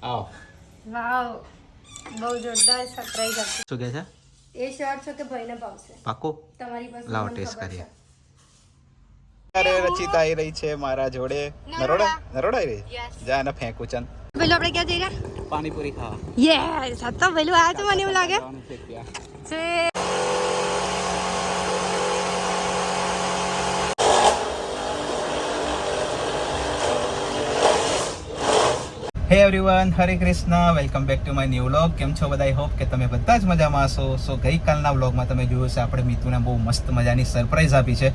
આવો. વાવ બહુ જોરદાર સરપ્રાઈઝ આપી. શું કહે છે? એ શ્યોર છો કે ભાઈને ભાવશે? પાકો? તમારી પાસે લાવો મને ટેસ્ટ ખબર કરીએ. છે. અરે રચિતા આવી રહી છે મારા જોડે. નરોડા આવી રહી. Yes. જા ને ફેંકું ચન. પેલું આપણે ક્યાં જઈ રહ્યા? પાણીપુરી ખાવા. યસ આ તો પેલું આ તો મને એવું લાગે જવાનું છે ત્યાં. છે. હે everyone, Hare Krishna, welcome back to my new vlog. કેમ છો બધા? આઈ હોપ કે તમે બધા જ મજામાં હશો. સો ગઈકાલના વ્લોગમાં તમે જોયું છે આપણે મીતુને બહુ મસ્ત મજાની સરપ્રાઈઝ આપી છે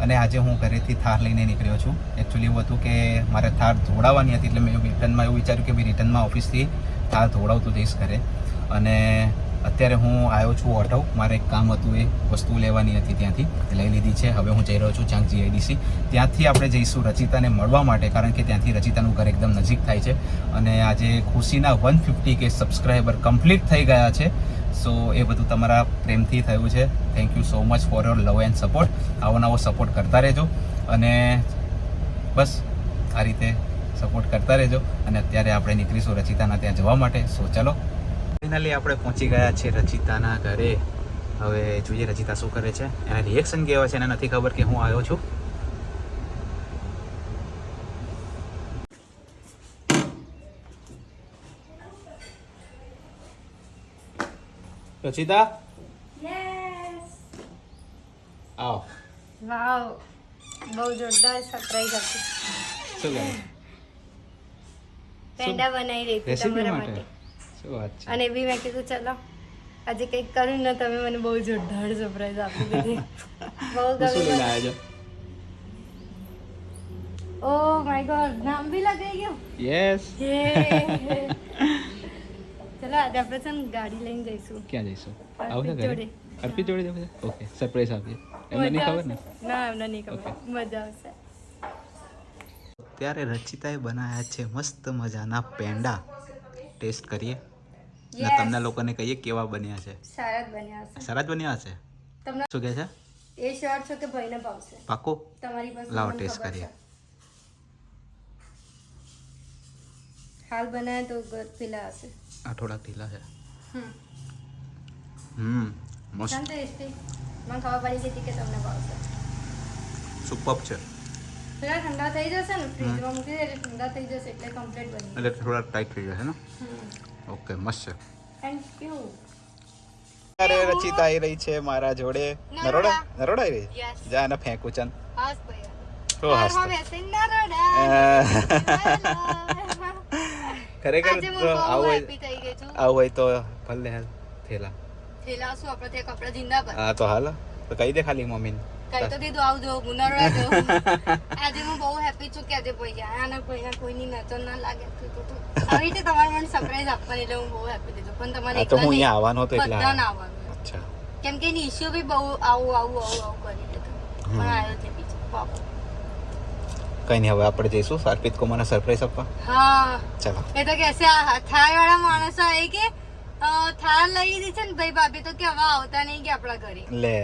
અને આજે હું ઘરેથી થાર લઈને નીકળ્યો છું. એકચ્યુઅલી એવું હતું કે મારે થાર ધોડાવવાની હતી એટલે મેં રિટર્નમાં એવું વિચાર્યું કે ભાઈ રિટર્નમાં ઓફિસથી થાર ધોડાવતું જઈશ ઘરે. અને અત્યારે હું આવ્યો છું ઓઢવ. મારે એક કામ હતું, એ વસ્તુ લેવાની હતી, ત્યાંથી લઈ લીધી છે. હવે હું જઈ રહ્યો છું ચાંગ GIDC. ત્યાંથી આપણે જઈશું રચિતાને મળવા માટે, કારણ કે ત્યાંથી રચિતાનું ઘર એકદમ નજીક થાય છે. અને આજે ખુશીના 150K સબસ્ક્રાઈબર કમ્પ્લીટ થઈ ગયા છે. સો એ બધું તમારા પ્રેમથી થયું છે. Thank you so much for your love and support. આવો નવો સપોર્ટ કરતા રહેજો અને બસ આ રીતે સપોર્ટ કરતા રહેજો. અને અત્યારે આપણે નીકળીશું રચિતાના ત્યાં જવા માટે. સો ચલો, ફાઇનલી આપણે પહોંચી ગયા છે રચિતાના ઘરે. હવે જોઈએ રચિતા શું કરે છે, એના રિએક્શન કેવા છે. એને નથી ખબર કે હું આવ્યો છું. રચિતા યસ આવો. વાવ બહુ જોરદાર સરપ્રાઈઝ આપી. શું કરે? પેંડા બનાવી રહી હતી રેસીપી તમારા માટે? માટે. શું વાત છે? અને બી મેં કીધું ચલો આજે કંઈક કરું ને તમે મને બહુ જોરદાર સરપ્રાઈઝ આપી દીધી. બહુ શું લઈને ગમી. આવ્યા છો? ઓ માય ગોડ, નામ બી લગાઈ ગયું. યસ. યે. ચલો આજે આપણે છે ને ગાડી લઈને જઈશું. ક્યાં જઈશું? અર્પિત આવશે ઘરે? જોડે. અર્પિત જોડે જવું છે? ઓકે, સરપ્રાઈઝ આપીએ. એમને નહીં મજા ખબર ને? આવશે. ના એમને નહીં ખબર. Okay. મજા આવશે. ત્યારે રચિતાએ બનાવ્યા છે મસ્ત મજાના પેંડા. ટેસ્ટ કરીએ ને Yes. તમને લોકોને કહીએ કેવા બન્યા છે. સારા જ બન્યા હશે. સારા જ બન્યા હશે. તમને શું કહે છે? એ શ્યોર છો કે ભાઈને ભાવશે? પાકો? તમારી પાસે લાવો મને ટેસ્ટ ખબર કરીએ. છે. હાલ બનાવે તો પેલા હશે. આ થોડાક ઢીલા છે. હમ મસ્ત શાંત ટેસ્ટી. મને ખબર પડી ગઈ હતી કે તમને ભાવશે. સુપર છે. પેલા ઠંડા થઈ જશે ને ફ્રીજમાં મૂકી દે ઠંડા થઈ જશે એટલે કમ્પ્લીટ બની એટલે થોડાક ટાઈટ થઈ જશે ને? જશે. ઓકે, મસ્ત છે. Thank you. અરે રચિતા આવી રહી છે મારા જોડે. નરોડા આવી રહી. Yes. જા ને ફેંકું ચન. હાસ ભૈયા. શું હાસ તો? ખરેખર આજે હું તો બહુ આવું happy થઈ ગઈ છું. હોય તો ભલે હાલ થેલા. થેલા શું આપણે ત્યાં કપડાં જિંદાબાદ. હા તો હાલ તો કહી દે ખાલી મમ્મીને. કઈ તો કીધું આવજો ગુનારવા જો. આજે હું બહુ હેપી છું કે આજે ભૈયા આના ભૈયા કોઈની નજર ના લાગે તો આવી રીતે તમારે મને સરપ્રાઈઝ આપવાની એટલે હું બહુ હેપી થઈ છું. પણ તમારે હા તો હું અહીંયા આવવાનો હતો એટલે બધાને આવવાનું. અચ્છા. કેમ કે એની ઇશ્યુ બી બહુ આવું કરી દીધું. પણ આવ્યો છે બીજું બાપુ. કઈ નહીં, હવે આપણે જઈશું અર્પિત કુમારને સરપ્રાઈઝ આપવા. હા ચાલો. એ તો કહેશે આ થાર વાળા માણસો એ કે થાર લઈ લીધી છે ને ભાઈ ભાભી તો કે હવે આવતા નહીં કે આપણા ઘરે. લે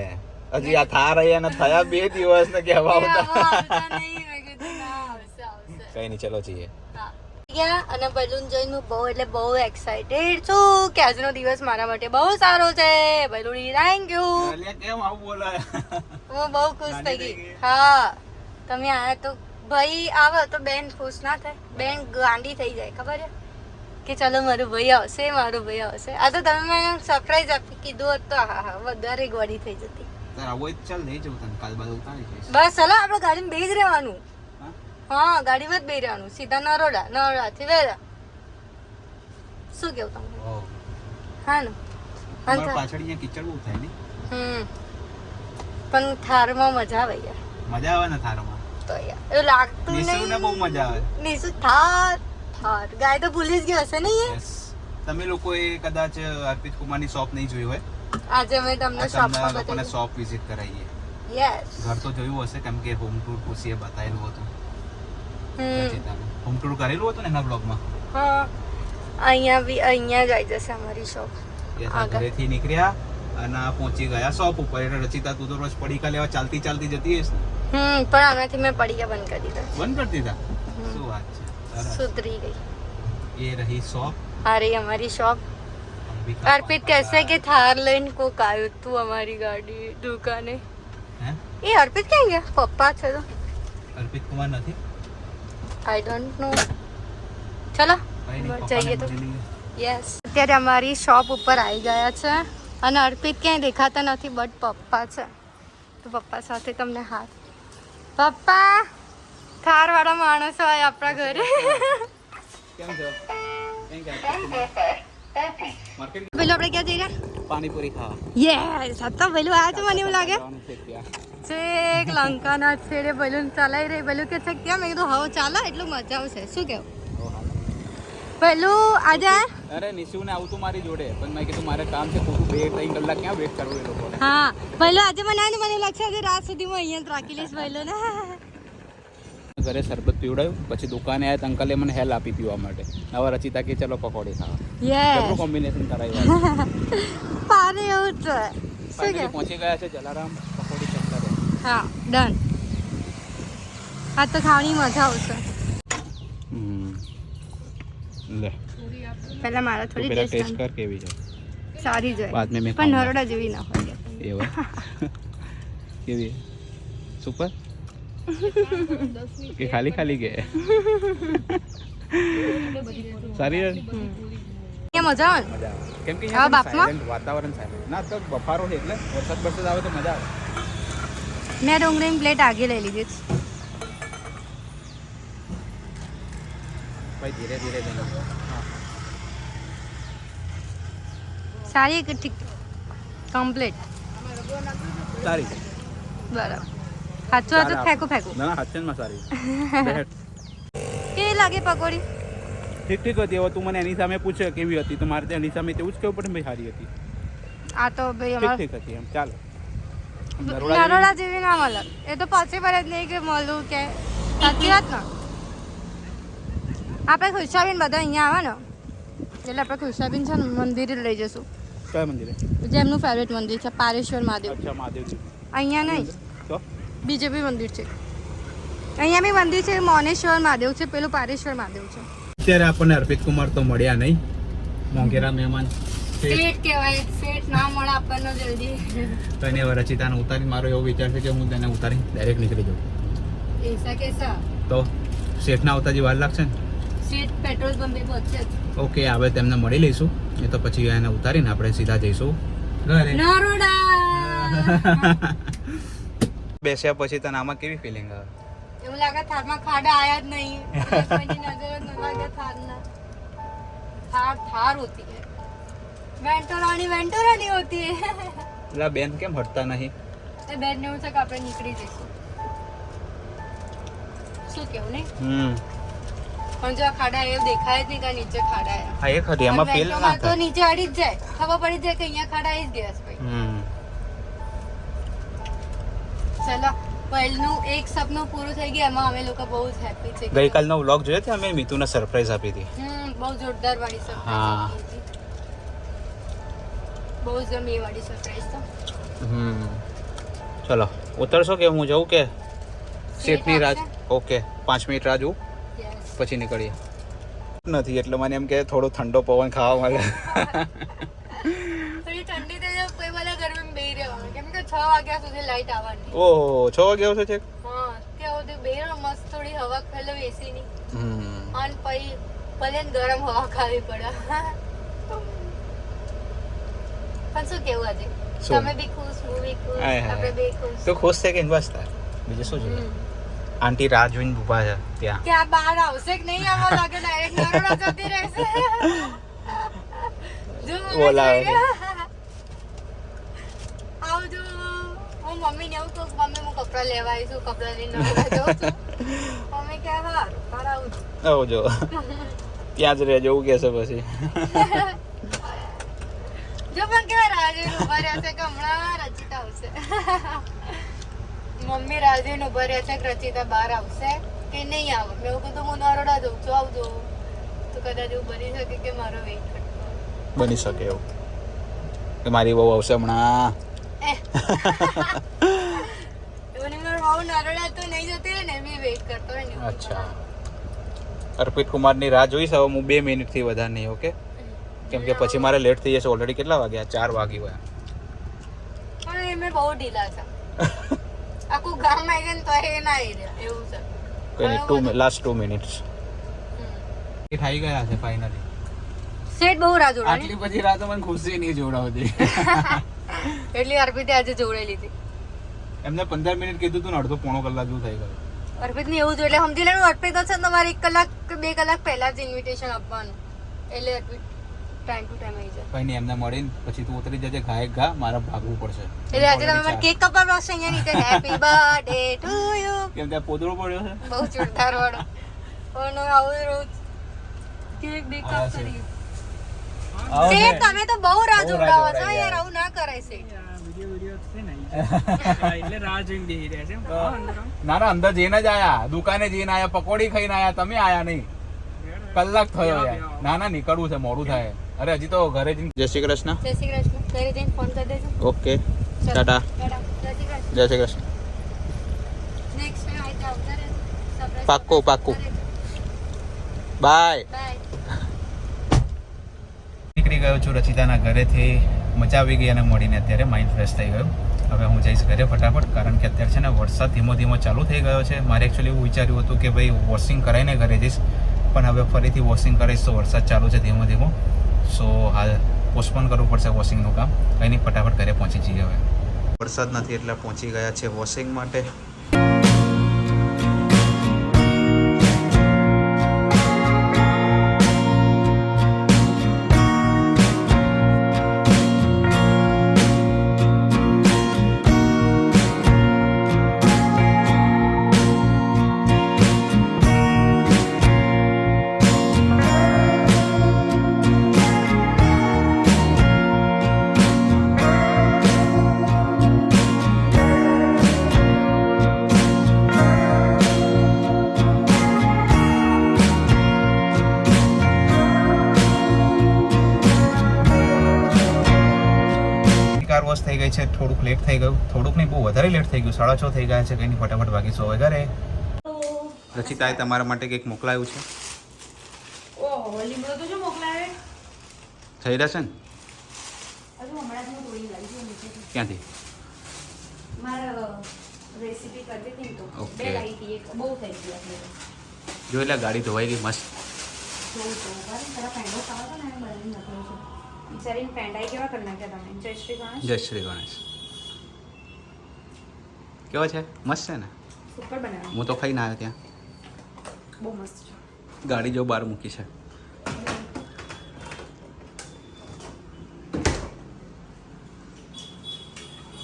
હજી આ થાર અહીંયા ને થયા 2 દિવસ ને કે હવે કે હવે આવતા. આવતા નહીં. મેં કીધું ના આવશે. કઈ નહીં, ચલો જઈએ. હા. ગયા અને બલૂન જોઈને હું બહુ એટલે બહુ એક્સાઇટેડ છું કે આજનો દિવસ મારા માટે બહુ સારો છે. Balloon thank you. કેમ આવું બોલાય? હું બહુ ખુશ થઈ ગઈ. હા તમે આયા તો ભાઈ આવે તો બેન ખુશ ના થાય. બેન ગાંડી થઈ જાય ખબર છે કે ચલો મારો ભાઈ આવશે. આ તો તમે મને સરપ્રાઈઝ આપી કીધું હોત તો હા વધારે ગોળી થઈ જતી. તાર આવો જ ચાલ નહીં જવું તને કાલ બાદ ઉતારી જઈશ. બસ ચલો આપણે ગાડીમાં બેસી જ રહેવાનું. હા ગાડીમાં જ બેસી રહેવાનું સીધા નરોડાથી વેરા. શું કેવું તમને? હા ને તમારા પાછળ અહીંયા કીચડ બહુ થાય ને? પણ થારમાં મજા આવે યાર. મજા આવે ને થારમાં? તો યાર એવું લાગતું નિશુને બહુ મજા આવે. નિશુ થાર ગાય તો ભૂલી જ ગયો હશે ને યાર. Yes. તમે લોકોએ કદાચ અર્પિત કુમારની શોપ નહીં જોઈ હોય. આજે અમે તમને શોપમાં લોકોને બતાવી. શોપ વિઝિટ કરાવીએ. યસ. ઘર તો જોયું હશે કેમ કે હોમ ટૂર ખુશીએ બતાવેલું હતું. હોમ ટૂર કરેલું હતું ને એના બ્લોગમાં. હા અહીંયા જ આવી જશે અમારી શોપ. ઘરેથી નીકળ્યા અને પહોંચી ગયા શોપ ઉપર. એટલે રચિતા તું તો રોજ પડીકા લેવા ચાલતી જતી હશે ને? પણ આનાથી મેં પડીકા બંધ કરી દીધા. બંધ કરી દીધા? શું વાત છે. સરસ. સુધરી ગઈ. ये रही शॉप आ रही हमारी शॉप। अर्पित कैसे कि थार लेन को कायो तू हमारी गाड़ी दुकाने हैं ये अर्पित क्या गया पप्पा છે તો अर्पित कुमार નથી आई डोंट नो चलो જઈએ તો યસ અત્યારે અમારી શોપ ઉપર આવી ગયા છે અને અર્પિત ક્યાંય દેખાતા નથી બટ પપ્પા છે તો પપ્પા સાથે તમને હાથ પપ્પા થાર વાળા માણસો આયા આપણા ઘરે કેમ છો કેમ કે માર્કેટ પેલો આપણે ક્યાં જઈ રહ્યા પાણીપુરી ખાવા યસ આ તો પેલું આ તો મને એવું લાગે છેક લંકાના છેડે બલૂન ચલાવી રહી પેલું કે છે કેમ મેં કીધું હવે ચાલો એટલું મજા આવશે શું કેવું પેલું આજે અરે નિશુ ને આવું તું મારી જોડે પણ મેં કીધું મારે કામ છે ખોટું 2-3 કલાક ક્યાં વેટ કરવું એ લોકોને હા પેલું આજે બનાવીને મને લાગશે આજે રાત સુધીમાં અહીંયા જ રાખી લઈશ પેલું ને ઘરે શરબત પીવડાયું પછી દુકાને આવ્યા તો અંકલે મને હેલ આપી પીવા માટે હવે રચિતા કે ચલો પકોડી ખાવા યસ કેટલું કોમ્બિનેશન કરાવ્યું પારે એવું છે શું કે પહોંચી ગયા છે જલારામ પકોડી સેન્ટર હા ડન આ તો ખાવાની મજા આવશે લે પહેલા મારા થોડી પેલા ટેસ્ટ ટેસ્ટ કર કેવી છે સારી જોઈએ बाद में मैं પણ નરોડા જેવી ના હોય એવા કેવી સુપર કે ખાલી ખાલી કે સારી અહીંયા મજા આવે ને? મજા આવે કેમ કે હા, બાપમાં? સાયલેન્ટ વાતાવરણ સાયલેન્ટ ના તો બફારો છે એટલે વરસાદ આવે તો મજા આવે મેં ડુંગળીની પ્લેટ આગે લઈ લીધી છે ભાઈ ધીરે ધીરે જઈને સારી કે ઠીક કમ્પ્લીટ સારી બરાબર સાચું હતું ફેંકું ફેંકું ના હાચનમાં સારી કેવી લાગે પકોડી ઠીક ઠીક હતી હવે તું મને એની સામે પૂછે કેવી હતી તો મારે એની સામે તેવું જ કહેવું પડે ભાઈ સારી હતી આ તો ભાઈ ઠીક અમાર ઠીક હતી એમ ચાલો નરોડા જેવી ના મળે એ તો પોસિબલ જ નહીં કે મળું કે સાચી વાત ને આપણે ખુશાબીન બધા અહીંયા આવે ને એટલે આપણે ખુશાબીન છે ને મંદિરે લઈ જઈશું કયા મંદિરે જેમનું ફેવરેટ મંદિર છે પારેશ્વર મહાદેવ અચ્છા મહાદેવજી અહીંયા નહીં તો બીજે બી મંદિર છે અહીંયા બી મંદિર છે મોનેશ્વર મહાદેવ છે પેલું પારેશ્વર મહાદેવ છે અત્યારે આપણને અર્પિત કુમાર તો મળ્યા નહીં મોંઘેરા મહેમાન સેટ કહેવાય સેટ ના મળે આપણને જલ્દી તો એને હવે રચિતાને ઉતારી મારો એવો વિચાર છે કે હું તેને ઉતારી ડાયરેક્ટ નીકળી જાઉં ऐसा कैसा તો શેઠના આવતાજી વાર લાગશે ને सीट पेट्रोल पंप पे पहुंचे ઓકે હવે તેમને મળી લઈશું એ તો પછી એને ઉતારીને આપણે સીધા જઈશું ઘરે નરોડા બેસ્યા પછી તને આમાં કેવી ફિલિંગ આવે એવું લાગે થારમાં ખાડા આયા જ નહીં કોઈની નજર ન લાગે થારના થાર होती है वेंटोरानी होती है એટલે બેન કેમ હટતા નહીં એ બેન ને એવું છે કે આપણે નીકળી જઈશું શું કેવું નહીં પણ જો આ ખાડા એવું દેખાય જ નહીં કે નીચે ખાડા આયા હા એક હતી એમાં ફીલ ના તો થાય નીચે અડી જ જાય ખબર પડી જાય કે અહીંયા ખાડા આવી જ ગયા છે ભાઈ ચલો પહેલનું એક સપનું પૂરું થઈ ગયું એમાં અમે લોકો બહુ જ હેપી છે ગઈકાલનો વ્લોગ જોયો તો અમે મિતુને સરપ્રાઈઝ આપી હતી બહુ જોરદાર વાળી હા. સરપ્રાઈઝ બહુ જ ગમી એ વાળી સરપ્રાઈઝ તો ચલો ઉતરશો કે હું જઉં કે સીટની રાહ આપશે? ઓકે 5 મિનિટ રાહ જોઉં Yes. પછી નીકળીએ નથી એટલે મને એમ કે થોડો ઠંડો પવન ખાવા મળે થોડી ઠંડી થઈ જાય કોઈ વાલા ઘરમાં બેહી રહેવાનું કેમ કે 6 વાગ્યા સુધી લાઈટ આવવાની ઓહો 6 વાગે આવશે છે હા ત્યાં સુધી બેહી રહો મસ્ત થોડી હવા ખાઈ લો એસી ની અને પછી ભલે ને ગરમ હવા ખાવી પડે પણ શું કેવું આજે શું? તમે બી ખુશ હું બી ખુશ હાય હાય. આપણે બે ખુશ તું ખુશ છે કે બસ તાર બીજું શું જોઈએ આંટી રાહ જોઈને ઊભા છે ત્યાં કે આ બહાર આવશે કે નહીં આવવા લાગે ડાયરેક્ટ નરોડા જતી રહેશે જો મમ્મી બોલાવે જઈ રહ્યા. આવજો હું મમ્મીને એવું કહું મમ્મી હું કપડાં લેવા આવી છું કપડાં લઈને નરોડા જાઉં છું મમ્મી કે હા બહાર આવું છું આવજો ત્યાં જ રહેજો એવું કહેશે પછી જો પણ કેવા રાજુ ઉભા રહ્યા છે કે હમણાં રચિતા આવશે મમ્મી રાજુ ઉભા રહ્યા છે કે રચિતા બહાર આવશે કે નહીં આવે મેં એવું કીધું હું નરોડા જઉં છું આવજો તો કદાચ એવું બની શકે કે મારો વેઇટ કરતો બની શકે એવું કે મારી બહુ આવશે હમણાં એવું નહીં મારો બહુ નરોડા તો નહીં જતી રહે ને મેં વેઇટ કરતો હોય ને એવું. અચ્છા અર્પિત કુમારની રાહ જોઈશ હવે હું 2 મિનિટથી વધારે નહીં. ઓકે, કેમ કે પછી મારે લેટ થઈ જશે. ઓલરેડી કેટલા વાગ્યા? 4 વાગી ગયા. પણ એ મેં બહુ ઢીલા હતા. આખું ગામ આવી ગયું તો એ ના આવી રહ્યા એવું છે. કોઈ નહીં, લાસ્ટ 2 મિનિટ્સ એ થઈ ગયા છે ફાઇનલી. સેટ બહુ રાહ જોડાણી. આટલી બધી રાતો મને ખુશી નહીં જોડાવતી. એટલે અર્પિતે આજે જોડાઈ લીધી. એમને 15 મિનિટ કીધું તું ને અડધો પોણો કલાક જેવું થઈ ગયું. અર્પિત ને એવું જોઈએ એટલે સમજી લેવાનું અર્પિત છે ને તમારે 1 કલાક કે 2 કલાક પહેલા જ ઇન્વિટેશન આપવાનું એટલે અર્પિત ટાઈમ ટુ ટાઈમ આવી જાય. કઈ નહીં, એમને મળીને પછી તું ઉતરી જજે. ઘા મારે ભાગવું પડશે. એટલે આજે તમે મને કેક કપાવવાનો છે અહીંયા નીચે. Happy birthday to you. કેમ ત્યાં પોદળો પડ્યો છે બહુ જોરદાર વાળો. ઓનો આવું રોજ કેક બેક કપ કરી. સેટ તમે તો બહુ રાહ જોડાવો છો યાર, આવું ના કરાય સેટ. ના ના, અંદર જઈને જ આયા, દુકાને જઈને આયા, પકોડી ખાઈને આયા, તમે આયા નહીં. કલાક થયો યાર. ના ના, નીકળવું છે, મોડું થાય. અરે હજી તો ઘરે જઈને. જય શ્રી કૃષ્ણ. જય શ્રી કૃષ્ણ. ઘરે જઈને ફોન કરી દેજો. ઓકે, ટાટા. જય Shri Krishna. Next time I જાવ ઘરે. પાક્કું પાક્કું. બાય. બાય. નીકળી ગયો છું રચિતાના ઘરેથી. મજા આવી ગઈ અને મળીને અત્યારે માઇન્ડ ફ્રેશ થઈ ગયું. હવે હું જઈશ ઘરે ફટાફટ, કારણ કે અત્યારે છે ને વરસાદ ધીમો ધીમો ચાલુ થઈ ગયો છે. મારે એકચ્યુઅલી એવું વિચાર્યું હતું કે ભાઈ વોશિંગ કરાવીને ઘરે જઈશ, પણ હવે ફરીથી વોશિંગ કરીશ તો વરસાદ ચાલુ છે ધીમો ધીમો. સો હાલ પોસ્ટપોન કરવું પડશે વોશિંગનું કામ. કંઈ નહીં, ફટાફટ ઘરે પહોંચી જઈએ હવે. વરસાદ નથી એટલે પહોંચી ગયા છે વોશિંગ માટે. કાર વોશ થઈ ગઈ છે. થોડુંક લેટ થઈ ગયું, થોડુંક નહીં બહુ વધારે લેટ થઈ ગયું. 6:30 થઈ ગયા છે. કંઈ નહીં, ફટાફટ ભાગીશું હવે ઘરે. રચિતાએ તમારા માટે કંઈક મોકલાયું છે. ઓહો, લીમડો તો જો મોકલાવે. થઈ રહેશે ને? હજુ હમણાં જ હું તોડી લાવી છું નીચેથી. ક્યાંથી? મારે રેસીપી કરવી હતી ને તો Okay. 2 લાવી હતી. એક બહુ થઈ ગઈ આપણે જો એટલે ગાડી ધોવાઈ ગઈ મસ્ત. જોઉં તો બરાબર તારા ફ્રેન્ડો ખાવા હતા ને એમ બનાવીને નાખ્યું છે. વિચારીને ફ્રેન્ડાઈ કેવા કરી નાખ્યા તમે. જય શ્રી ગણેશ. જય શ્રી ગણેશ. કેવો છે? મસ્ત છે ને? સુપર બનાવ્યું. હું તો ખાઈને આવ્યો ત્યાં. બહુ મસ્ત છે. ગાડી જો બહાર મૂકી છે.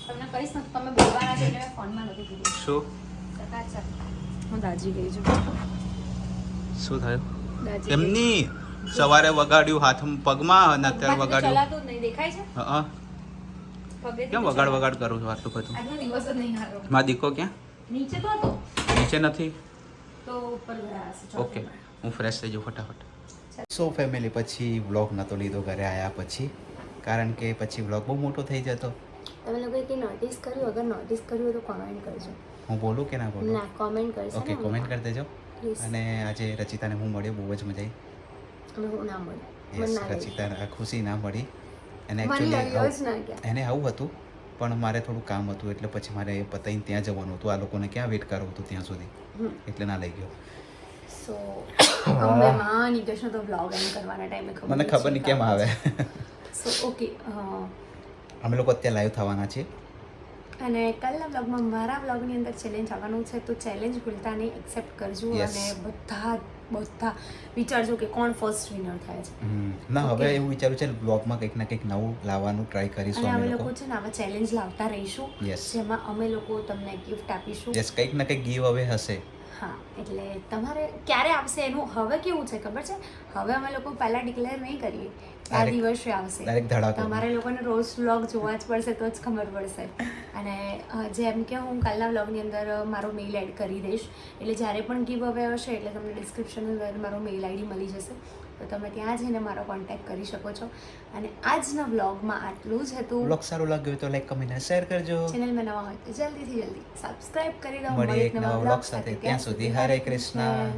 તમને કહીશ ને તો તમે બોલવાના છો એટલે મેં ફોનમાં નથી કીધું. શું અચ્છા, હું દાજી ગઈ છું. શું થયું? દાજી એમની સવારે વગાડ્યું હાથમાં પગમાં અને અત્યારે વગાડ્યું. ચલાતું જ નહીં દેખાય છે. હા, પગેથી કેમ તો વગાડ ચલાતું. વગાડ કરું છું આટલું બધું? આજનો દિવસ જ નહીં હારો. મારા દીકો ક્યાં? નીચે તો હતો નીચે નથી. તો ઉપર ગયા હશે. ઓકે, હું ફ્રેશ થઈ જાઉં ફટાફટ. સો ફેમિલી, પછી વ્લોગ નહોતો લીધો ઘરે આવ્યા પછી, કારણ કે પછી વ્લોગ બહુ મોટો થઈ જતો. તમે લોકોએ કે નોટિસ કર્યું? અગર નોટિસ કર્યું હોય તો કોમેન્ટ કરજો. હું બોલું કે ના બોલું? ના, કોમેન્ટ કરજો. ઓકે, કોમેન્ટ કરી દેજો. પ્લીઝ. અને આજે રચિતાને હું મળ્યો, બહુ જ મજા આવી. હું ના મળે. મને યસ, ના લાગી. રચિતા ખુશી ના મળી. એને મને લાગ્યો જ ના એકચ્યુઅલી ગયા. એને આવું હતું, પણ મારે થોડું કામ હતું એટલે પછી મારે એ પતાવીને ત્યાં જવાનું હતું. આ લોકોને ક્યાં વેઇટ કરવું હતું ત્યાં સુધી, એટલે ના લઈ ગયો. સો અમે માં નિકેશનો તો બ્લોગ એન્ડ કરવાના ટાઈમે મને ખબર નહીં કેમ આવે. સો ઓકે, અમે લોકો અત્યારે લાઈવ થવાના છે. અને કાલના બ્લોગમાં મારા બ્લોગની અંદર ચેલેન્જ આવવાનું છે, તો ચેલેન્જ ભૂલતા નહીં, એક્સેપ્ટ કરજો. Yes. અને બધા વિચારજો કે કોણ ફર્સ્ટ વિનર થાય છે. ના, હવે એવું વિચાર્યું છે બ્લોગમાં કંઈક ના કંઈક નવું લાવવાનું ટ્રાય કરીશું અને અમે અમે લોકો. લોકો છે ને આવા ચેલેન્જ લાવતા રહીશું, Yes. જેમાં અમે લોકો તમને ગિફ્ટ આપીશું. યસ, કંઈક ના કંઈક ગીવ હવે હશે. હા, એટલે તમારે ક્યારે આવશે એનું હવે કેવું છે ખબર છે? હવે અમે લોકો પહેલા ડિક્લેર નહીં કરીએ, આ Direct- દિવસે આવશે. direct ધડાકો. તમારે લોકોને રોજ વ્લોગ જોવા જ પડશે તો જ ખબર પડશે. અને જેમ કે હું કાલના વ્લોગની અંદર મારો મેઇલ એડ કરી દઈશ, એટલે જ્યારે પણ ગીવ અવે હશે એટલે તમને ડિસ્ક્રિપ્શનની અંદર મારો મેઇલ આઈડી મળી જશે, તો તમે ત્યાં જઈને મારો કોન્ટેક્ટ કરી શકો છો. અને આજના વ્લોગમાં આટલું જ હતું. બ્લોગ સારું લાગ્યું હોય તો લાઈક, કમેન્ટ અને શેર કરજો. ચેનલમાં નવા હોય તો જલ્દીથી જલ્દી સબસ્ક્રાઇબ કરી દો. મળીએ એક નવા વ્લોગ સાથે. ત્યાં સુધી હરે કૃષ્ણ.